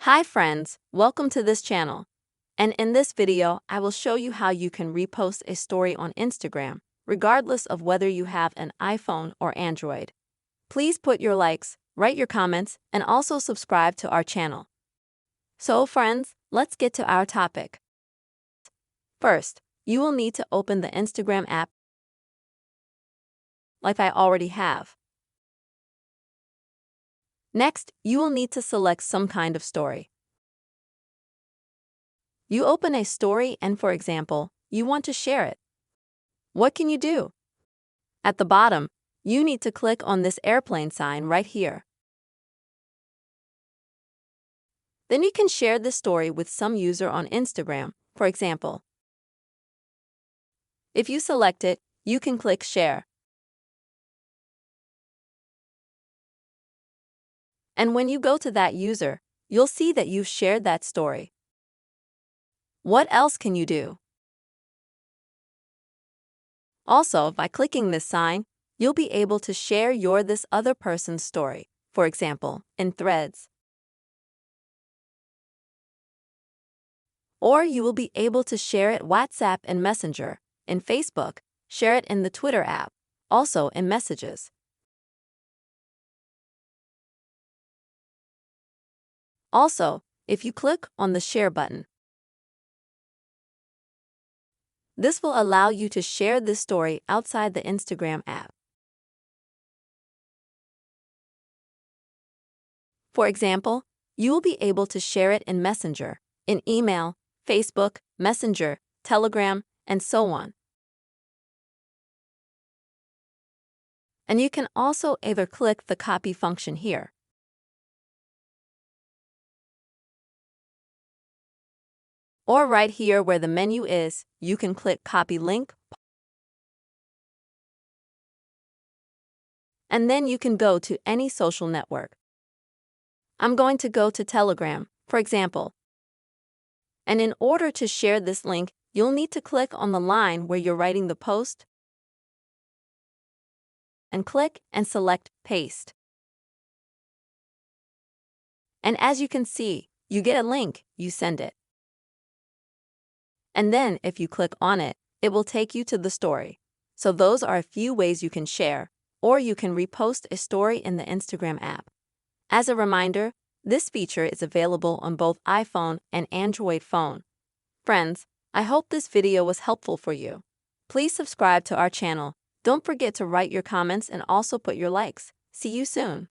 Hi friends, welcome to this channel. And in this video, I will show you how you can repost a story on Instagram, regardless of whether you have an iPhone or Android. Please put your likes, write your comments, and also subscribe to our channel. So friends, let's get to our topic. First, you will need to open the Instagram app like I already have. Next, you will need to select some kind of story. You open a story and, for example, you want to share it. What can you do? At the bottom, you need to click on this airplane sign right here. Then you can share this story with some user on Instagram, for example. If you select it, you can click Share. And when you go to that user, you'll see that you've shared that story. What else can you do? Also, by clicking this sign, you'll be able to share this other person's story, for example, in Threads. Or you will be able to share it WhatsApp and Messenger, in Facebook, share it in the Twitter app, also in Messages. Also, if you click on the Share button, this will allow you to share this story outside the Instagram app. For example, you will be able to share it in Messenger, in email, Facebook, Messenger, Telegram, and so on. And you can also either click the copy function here, or right here where the menu is, you can click copy link, and then you can go to any social network. I'm going to go to Telegram, for example. And in order to share this link, you'll need to click on the line where you're writing the post and click and select Paste. And as you can see, you get a link, you send it. And then if you click on it, it will take you to the story. So those are a few ways you can share, or you can repost a story in the Instagram app. As a reminder, this feature is available on both iPhone and Android phone. Friends, I hope this video was helpful for you. Please subscribe to our channel. Don't forget to write your comments and also put your likes. See you soon.